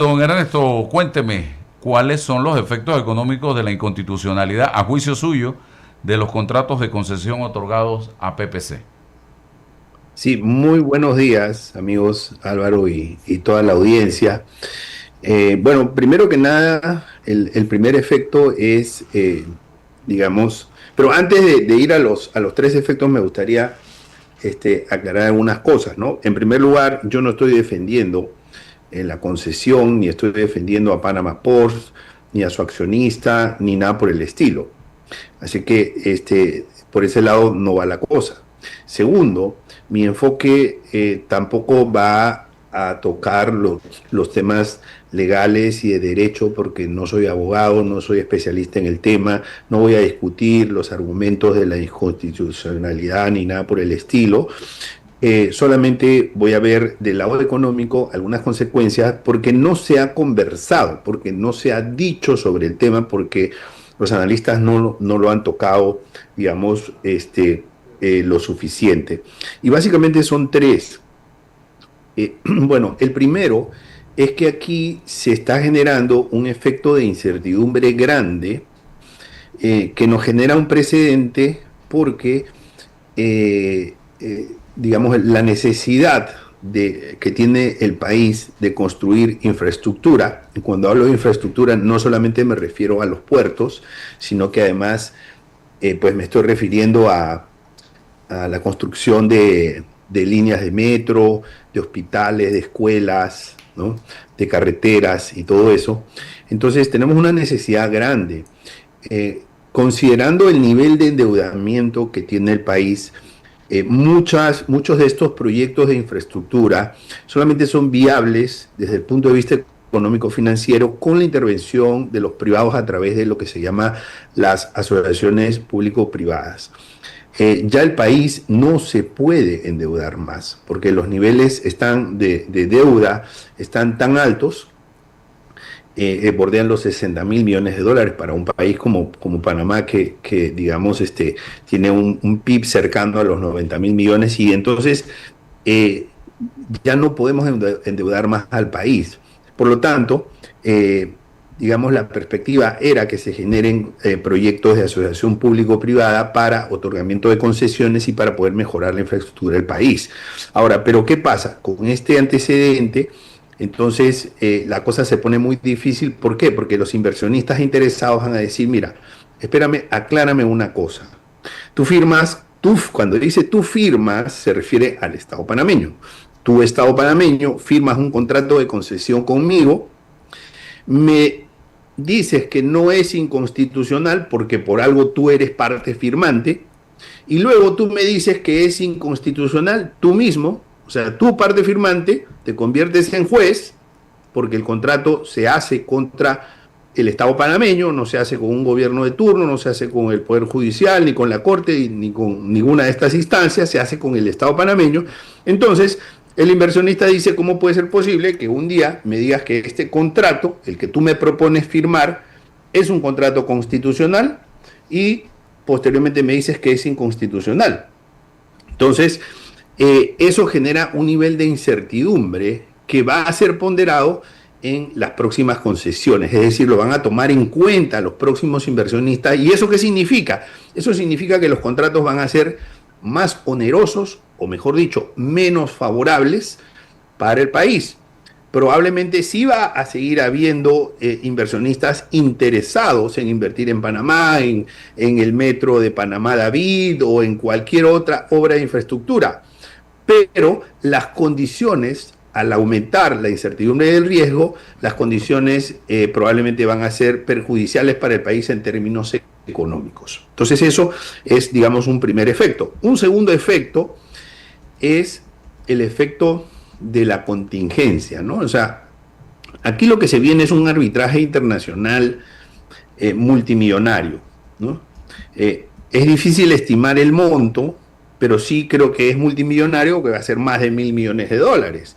Don Ernesto, cuénteme, ¿cuáles son los efectos económicos de la inconstitucionalidad, a juicio suyo, de los contratos de concesión otorgados a PPC? Sí, muy buenos días, amigos Álvaro y toda la audiencia. Bueno, primero que nada, el primer efecto es, digamos, pero antes de ir a los tres efectos, me gustaría aclarar algunas cosas, ¿no? En primer lugar, yo no estoy defendiendo la concesión, ni estoy defendiendo a Panama Ports, ni a su accionista, ni nada por el estilo. Así que por ese lado no va la cosa. Segundo, mi enfoque tampoco va a tocar los temas legales y de derecho porque no soy abogado, no soy especialista en el tema, no voy a discutir los argumentos de la inconstitucionalidad ni nada por el estilo. Solamente voy a ver del lado económico algunas consecuencias porque no se ha conversado, porque no se ha dicho sobre el tema, porque los analistas no lo han tocado, digamos, lo suficiente. Y básicamente son tres. Bueno, el primero es que aquí se está generando un efecto de incertidumbre grande que nos genera un precedente porque digamos, la necesidad que tiene el país de construir infraestructura. Y cuando hablo de infraestructura no solamente me refiero a los puertos, sino que además pues me estoy refiriendo a la construcción de líneas de metro, de hospitales, de escuelas, ¿no? De carreteras y todo eso. Entonces tenemos una necesidad grande. Considerando el nivel de endeudamiento que tiene el país, muchos de estos proyectos de infraestructura solamente son viables desde el punto de vista económico-financiero con la intervención de los privados a través de lo que se llama las asociaciones público-privadas. Ya el país no se puede endeudar más porque los niveles de deuda están tan altos, bordean los 60.000 millones de dólares para un país como Panamá que digamos, tiene un PIB cercano a los 90.000 millones y entonces eh, ya no podemos endeudar más al país. Por lo tanto, digamos, la perspectiva era que se generen proyectos de asociación público-privada para otorgamiento de concesiones y para poder mejorar la infraestructura del país. Ahora, ¿pero qué pasa? Con este antecedente, entonces la cosa se pone muy difícil. ¿Por qué? Porque los inversionistas interesados van a decir, mira, espérame, aclárame una cosa. Tú firmas, cuando dice tú firmas, se refiere al Estado panameño. Tu Estado panameño firmas un contrato de concesión conmigo, me dices que no es inconstitucional porque por algo tú eres parte firmante, y luego tú me dices que es inconstitucional tú mismo, o sea, tú parte firmante, te conviertes en juez porque el contrato se hace contra el Estado panameño, no se hace con un gobierno de turno, no se hace con el Poder Judicial, ni con la Corte, ni con ninguna de estas instancias, se hace con el Estado panameño. Entonces, el inversionista dice, ¿cómo puede ser posible que un día me digas que este contrato, el que tú me propones firmar, es un contrato constitucional y posteriormente me dices que es inconstitucional? Entonces, eso genera un nivel de incertidumbre que va a ser ponderado en las próximas concesiones, es decir, lo van a tomar en cuenta los próximos inversionistas. ¿Y eso qué significa? Eso significa que los contratos van a ser más onerosos, o mejor dicho, menos favorables para el país. Probablemente sí va a seguir habiendo inversionistas interesados en invertir en Panamá, en el metro de Panamá David o en cualquier otra obra de infraestructura, pero las condiciones, al aumentar la incertidumbre del riesgo, las condiciones probablemente van a ser perjudiciales para el país en términos económicos. Entonces eso es, digamos, un primer efecto. Un segundo efecto es el efecto de la contingencia, ¿no? O sea, aquí lo que se viene es un arbitraje internacional multimillonario, ¿no? Es difícil estimar el monto, pero sí creo que es multimillonario, que va a ser más de 1.000 millones de dólares.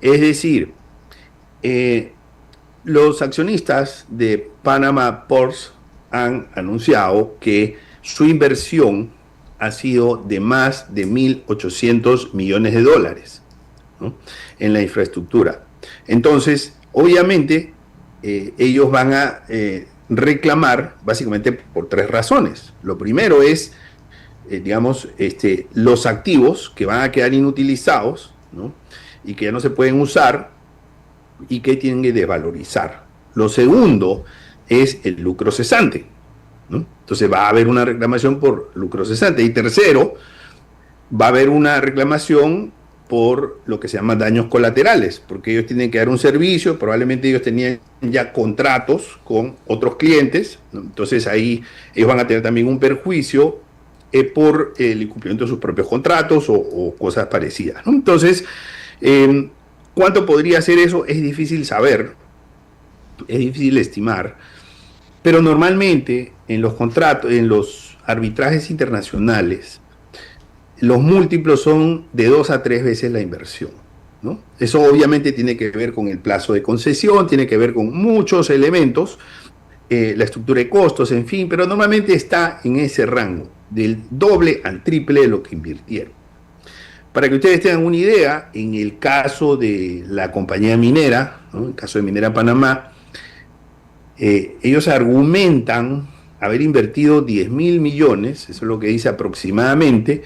Es decir, eh, los accionistas de Panama Ports han anunciado que su inversión ha sido de más de 1.800 millones de dólares, ¿no? En la infraestructura. Entonces, Obviamente, ellos van a reclamar básicamente por tres razones. Lo primero es, digamos, los activos que van a quedar inutilizados, ¿no? Y que ya no se pueden usar y que tienen que desvalorizar. Lo segundo es el lucro cesante, ¿no? Entonces va a haber una reclamación por lucro cesante. Y tercero, va a haber una reclamación por lo que se llama daños colaterales, porque ellos tienen que dar un servicio, probablemente ellos tenían ya contratos con otros clientes, ¿no? Entonces ahí ellos van a tener también un perjuicio por el incumplimiento de sus propios contratos o cosas parecidas, ¿no? Entonces, ¿cuánto podría ser eso? Es difícil saber, es difícil estimar, pero normalmente en los contratos, en los arbitrajes internacionales, los múltiplos son de 2 a 3 veces la inversión, ¿no? Eso obviamente tiene que ver con el plazo de concesión, tiene que ver con muchos elementos, la estructura de costos, en fin, pero normalmente está en ese rango, del doble al triple de lo que invirtieron. Para que ustedes tengan una idea, en el caso de la compañía minera, ¿no? En el caso de Minera Panamá, ellos argumentan haber invertido 10.000 millones, eso es lo que dice aproximadamente,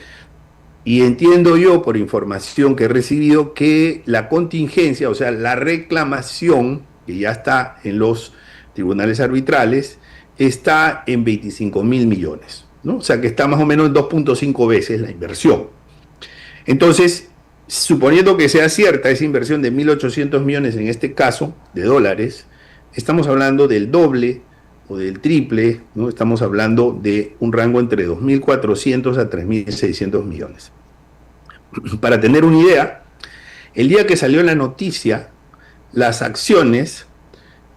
y entiendo yo, por información que he recibido, que la contingencia, o sea, la reclamación, que ya está en los tribunales arbitrales, está en 25.000 millones, ¿no? O sea, que está más o menos en 2.5 veces la inversión. Entonces, suponiendo que sea cierta esa inversión de 1.800 millones, en este caso, de dólares, estamos hablando del doble o del triple, ¿no? Estamos hablando de un rango entre 2.400 a 3.600 millones. Para tener una idea, el día que salió la noticia, las acciones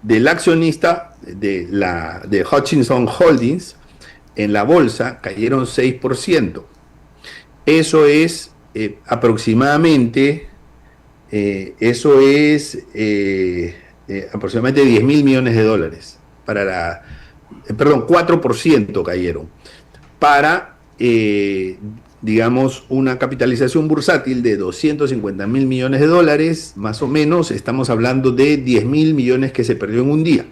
del accionista de Hutchinson Holdings en la bolsa cayeron 6%. Eso es aproximadamente, aproximadamente 10.000 millones de dólares. Perdón, 4% cayeron. Para digamos, una capitalización bursátil de 250.000 millones de dólares, más o menos, estamos hablando de 10.000 millones que se perdió en un día.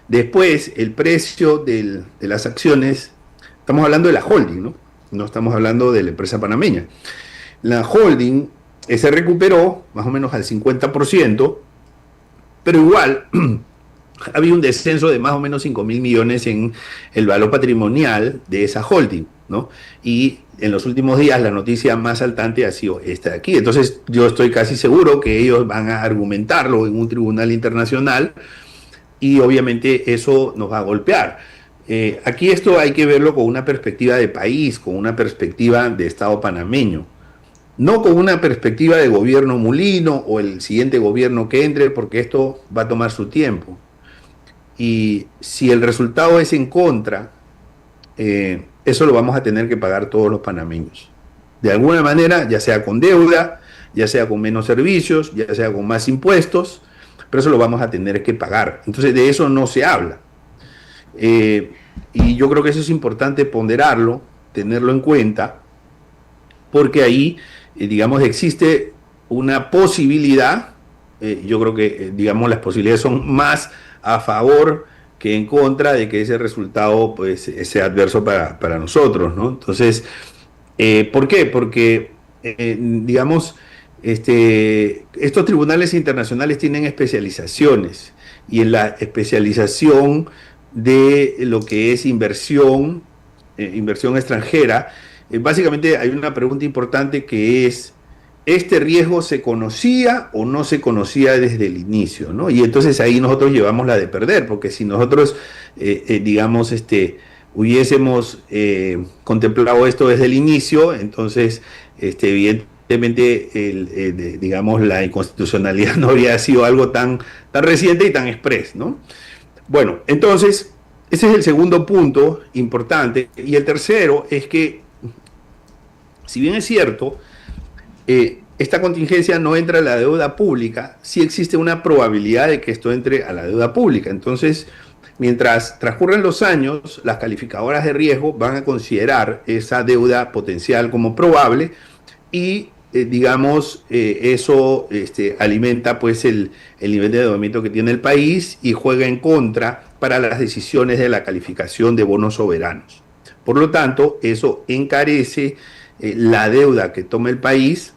Después, el precio de las acciones, estamos hablando de la holding, ¿no? No estamos hablando de la empresa panameña. La holding se recuperó más o menos al 50%, pero igual había un descenso de más o menos 5.000 millones en el valor patrimonial de esa holding, ¿no? Y en los últimos días la noticia más saltante ha sido esta de aquí. Entonces yo estoy casi seguro que ellos van a argumentarlo en un tribunal internacional y obviamente eso nos va a golpear. Aquí esto hay que verlo con una perspectiva de país, con una perspectiva de Estado panameño, no con una perspectiva de gobierno Mulino o el siguiente gobierno que entre, porque esto va a tomar su tiempo. Y si el resultado es en contra, eso lo vamos a tener que pagar todos los panameños. De alguna manera, ya sea con deuda, ya sea con menos servicios, ya sea con más impuestos, pero eso lo vamos a tener que pagar. Entonces de eso no se habla. Y yo creo que eso es importante ponderarlo, tenerlo en cuenta, porque ahí, digamos, existe una posibilidad, yo creo que, digamos, las posibilidades son más a favor que en contra de que ese resultado pues sea adverso para nosotros, ¿no? Entonces, ¿por qué? Porque, digamos, estos tribunales internacionales tienen especializaciones y en la especialización de lo que es inversión extranjera, básicamente hay una pregunta importante que es: ¿este riesgo se conocía o no se conocía desde el inicio, ¿no? Y entonces ahí nosotros llevamos la de perder, porque si nosotros, digamos, hubiésemos contemplado esto desde el inicio, entonces, evidentemente, digamos, la inconstitucionalidad no habría sido algo tan reciente y tan express, ¿no? Bueno, entonces, ese es el segundo punto importante. Y el tercero es que, si bien es cierto, esta contingencia no entra a la deuda pública, sí existe una probabilidad de que esto entre a la deuda pública. Entonces, mientras transcurren los años, las calificadoras de riesgo van a considerar esa deuda potencial como probable y digamos, eso alimenta pues el nivel de endeudamiento que tiene el país y juega en contra para las decisiones de la calificación de bonos soberanos. Por lo tanto, eso encarece la deuda que toma el país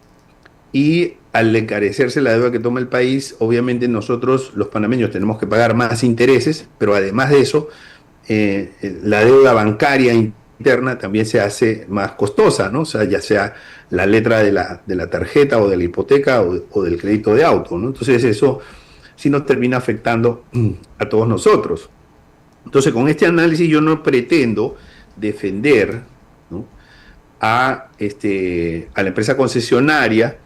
y al encarecerse la deuda que toma el país, obviamente nosotros los panameños tenemos que pagar más intereses, pero además de eso, la deuda bancaria interna también se hace más costosa, ¿no? O sea, ya sea la letra de la tarjeta o de la hipoteca o del crédito de auto, ¿no? Entonces eso sí nos termina afectando a todos nosotros. Entonces con este análisis yo no pretendo defender, ¿no?, a la empresa concesionaria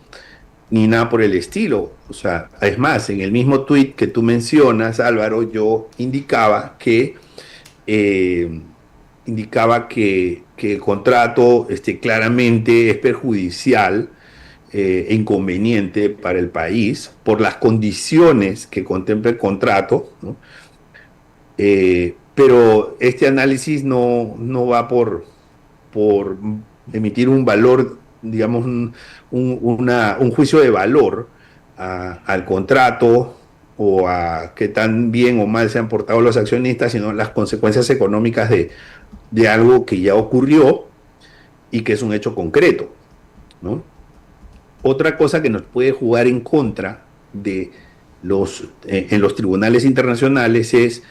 ni nada por el estilo. O sea, es más, en el mismo tuit que tú mencionas, Álvaro, yo eh, indicaba que el contrato claramente es perjudicial e inconveniente para el país por las condiciones que contempla el contrato, ¿no? Pero este análisis no va por emitir un valor, digamos, un juicio de valor al contrato o a qué tan bien o mal se han portado los accionistas, sino las consecuencias económicas de algo que ya ocurrió y que es un hecho concreto, ¿no? Otra cosa que nos puede jugar en contra en los tribunales internacionales es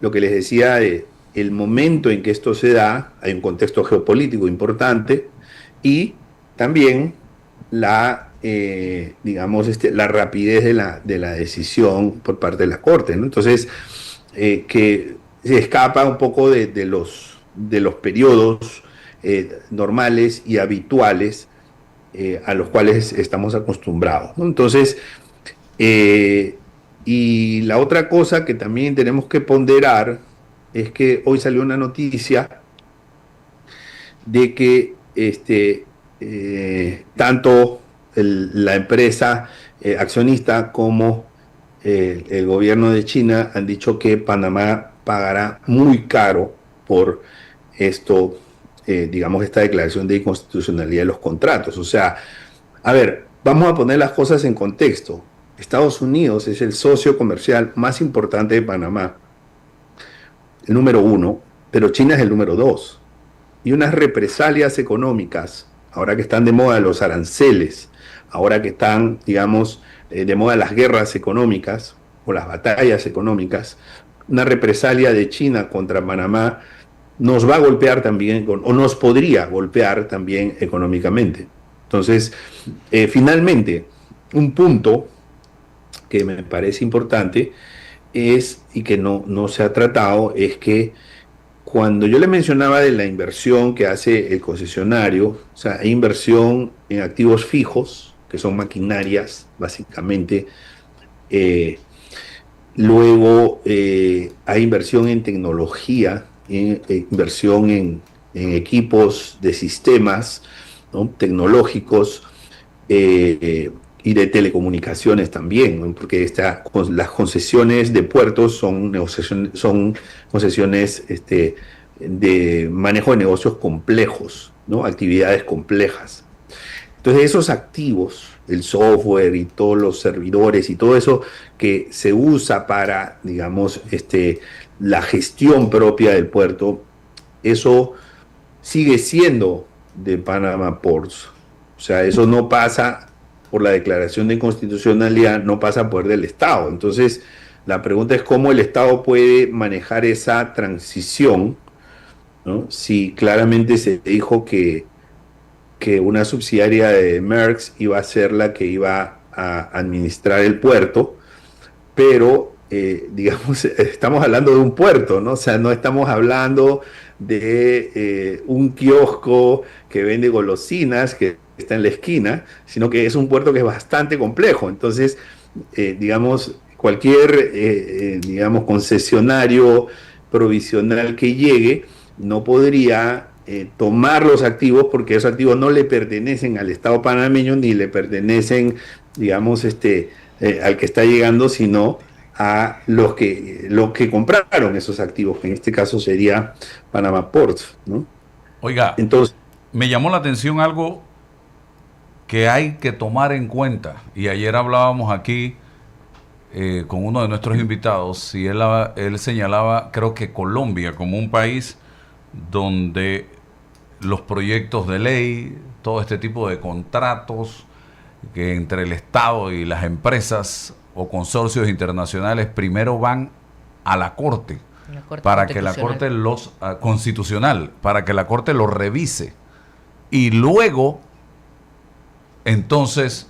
lo que les decía de el momento en que esto se da. Hay un contexto geopolítico importante y también digamos, la rapidez de la decisión por parte de la Corte, ¿no? Entonces, que se escapa un poco de los periodos normales y habituales a los cuales estamos acostumbrados, ¿no? Entonces, eh, y la otra cosa que también tenemos que ponderar es que hoy salió una noticia de que tanto la empresa accionista como el gobierno de China han dicho que Panamá pagará muy caro por esto, digamos, esta declaración de inconstitucionalidad de los contratos. O sea, a ver, vamos a poner las cosas en contexto. Estados Unidos es el socio comercial más importante de Panamá, el número uno, pero China es el número dos. Y unas represalias económicas, ahora que están de moda los aranceles, ahora que están, digamos, de moda las guerras económicas o las batallas económicas, una represalia de China contra Panamá nos va a golpear también, o nos podría golpear también económicamente. Entonces, finalmente, un punto que me parece importante es, y que no se ha tratado, es que cuando yo le mencionaba de la inversión que hace el concesionario, o sea, hay inversión en activos fijos, que son maquinarias, básicamente. eh, Luego hay inversión en tecnología, inversión en equipos de sistemas, ¿no?, tecnológicos, y de telecomunicaciones también, ¿no?, porque las concesiones de puertos son concesiones de manejo de negocios complejos, ¿no?, actividades complejas. Entonces esos activos, el software y todos los servidores y todo eso que se usa para, digamos, la gestión propia del puerto, eso sigue siendo de Panama Ports. O sea, eso no pasa por la declaración de inconstitucionalidad, no pasa por del Estado. Entonces, la pregunta es cómo el Estado puede manejar esa transición, ¿no?, si claramente se dijo que una subsidiaria de Maersk iba a ser la que iba a administrar el puerto, pero digamos, estamos hablando de un puerto, ¿no? O sea, no estamos hablando de un kiosco que vende golosinas que está en la esquina, sino que es un puerto que es bastante complejo. Entonces, digamos, cualquier, digamos, concesionario provisional que llegue no podría tomar los activos, porque esos activos no le pertenecen al Estado panameño ni le pertenecen, digamos, al que está llegando, sino a los que compraron esos activos, que en este caso sería Panama Ports, ¿no? Oiga, Entonces, me llamó la atención algo que hay que tomar en cuenta, y ayer hablábamos aquí con uno de nuestros invitados, y él señalaba, creo que Colombia como un país donde los proyectos de ley, todo este tipo de contratos que entre el Estado y las empresas o consorcios internacionales primero van a la Corte, para que la Corte constitucional, para que la Corte los revise y luego entonces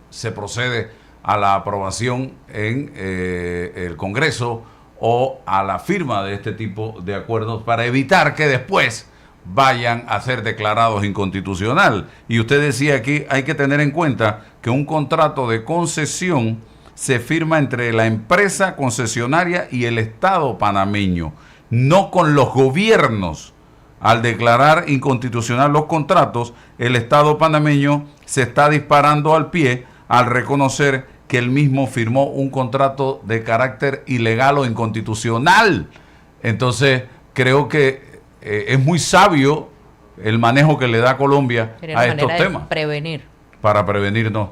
se procede a la aprobación en el Congreso o a la firma de este tipo de acuerdos para evitar que después vayan a ser declarados inconstitucional. Y usted decía aquí, hay que tener en cuenta que un contrato de concesión se firma entre la empresa concesionaria y el Estado panameño, no con los gobiernos. Al declarar inconstitucional los contratos, el Estado panameño se está disparando al pie al reconocer que él mismo firmó un contrato de carácter ilegal o inconstitucional. Entonces, creo que es muy sabio el manejo que le da Colombia a estos temas. Para prevenirnos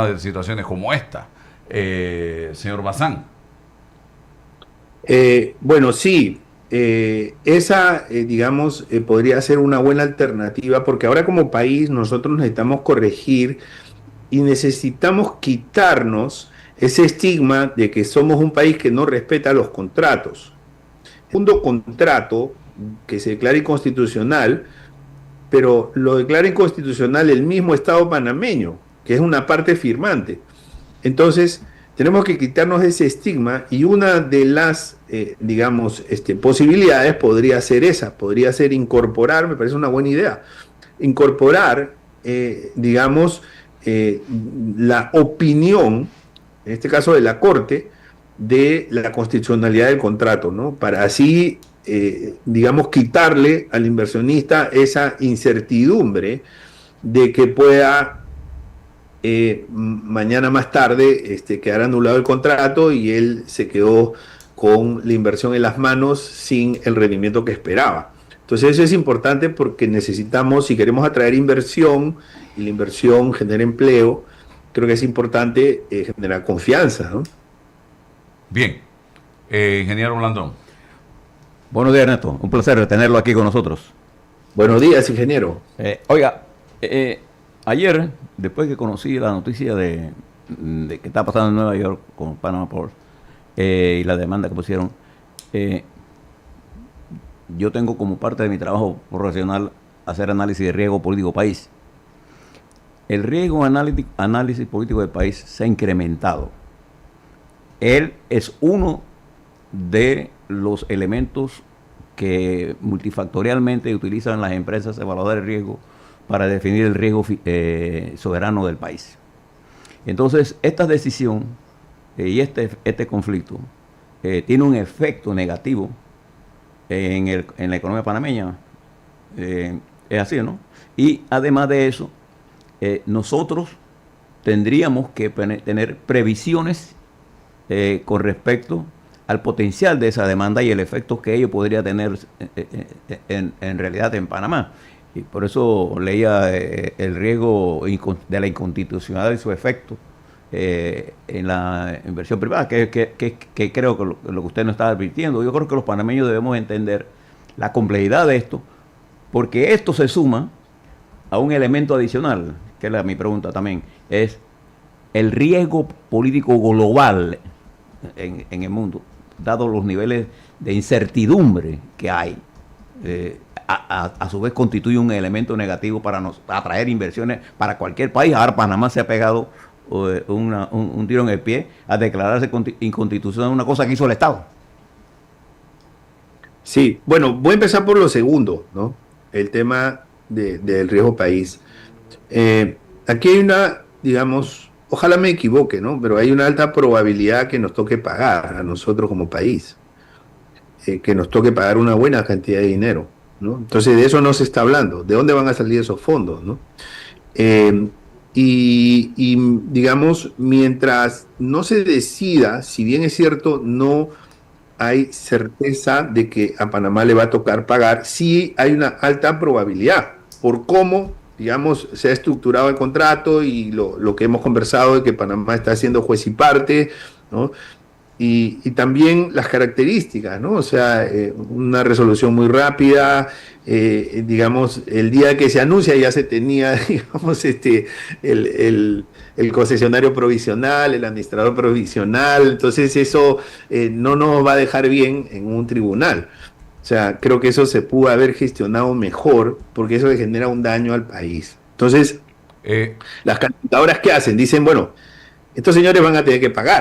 de situaciones como esta. Señor Bazán. Bueno, sí. Esa, digamos, podría ser una buena alternativa, porque ahora como país nosotros necesitamos corregir y necesitamos quitarnos ese estigma de que somos un país que no respeta los contratos. Un contrato que se declara inconstitucional, pero lo declara inconstitucional el mismo Estado panameño, que es una parte firmante. Entonces, tenemos que quitarnos ese estigma, y una de las, digamos, posibilidades podría ser esa, podría ser incorporar, me parece una buena idea, incorporar, digamos, la opinión, en este caso de la Corte, de la constitucionalidad del contrato, ¿no? Para así, digamos, quitarle al inversionista esa incertidumbre de que pueda mañana más tarde quedar anulado el contrato y él se quedó con la inversión en las manos sin el rendimiento que esperaba. Entonces eso es importante porque necesitamos, si queremos atraer inversión y la inversión genera empleo, creo que es importante generar confianza, ¿no? Bien, ingeniero Blandón. Buenos días, Ernesto. Un placer tenerlo aquí con nosotros. Buenos días, ingeniero. Oiga, ayer, después que conocí la noticia de que está pasando en Nueva York con Panama Ports y la demanda que pusieron, yo tengo como parte de mi trabajo profesional hacer análisis de riesgo político país. El riesgo análisis político del país se ha incrementado. Él es uno de los elementos que multifactorialmente utilizan las empresas evaluadoras de riesgo para definir el riesgo soberano del país. Entonces, esta decisión y este conflicto tiene un efecto negativo en la economía panameña. Es así, ¿no? Y además de eso, nosotros tendríamos que tener previsiones con respecto al potencial de esa demanda y el efecto que ello podría tener en realidad en Panamá. Y por eso leía el riesgo de la inconstitucionalidad y su efecto en la inversión privada, que creo que lo que usted nos está advirtiendo. Yo creo que los panameños debemos entender la complejidad de esto, porque esto se suma a un elemento adicional, que es mi pregunta también, es el riesgo político global en el mundo, dado los niveles de incertidumbre que hay. A su vez constituye un elemento negativo para atraer inversiones para cualquier país. Ahora Panamá se ha pegado un tiro en el pie a declararse inconstitucional una cosa que hizo el Estado. Sí, bueno, voy a empezar por lo segundo, ¿no? El tema del riesgo país. Aquí hay una, digamos, ojalá me equivoque, ¿no? Pero hay una alta probabilidad que nos toque pagar a nosotros como país, que nos toque pagar una buena cantidad de dinero, ¿no? Entonces de eso no se está hablando. ¿De dónde van a salir esos fondos, no? Y digamos, mientras no se decida, si bien es cierto, no hay certeza de que a Panamá le va a tocar pagar, sí hay una alta probabilidad por cómo digamos, se ha estructurado el contrato y lo que hemos conversado de que Panamá está siendo juez y parte, ¿no? Y también las características, ¿no? O sea, una resolución muy rápida, digamos, el día que se anuncia ya se tenía, digamos, el concesionario provisional, el administrador provisional, entonces eso no nos va a dejar bien en un tribunal. O sea, creo que eso se pudo haber gestionado mejor porque eso le genera un daño al país. Entonces, Eh, las calificadoras, ¿qué hacen? Dicen, bueno, estos señores van a tener que pagar.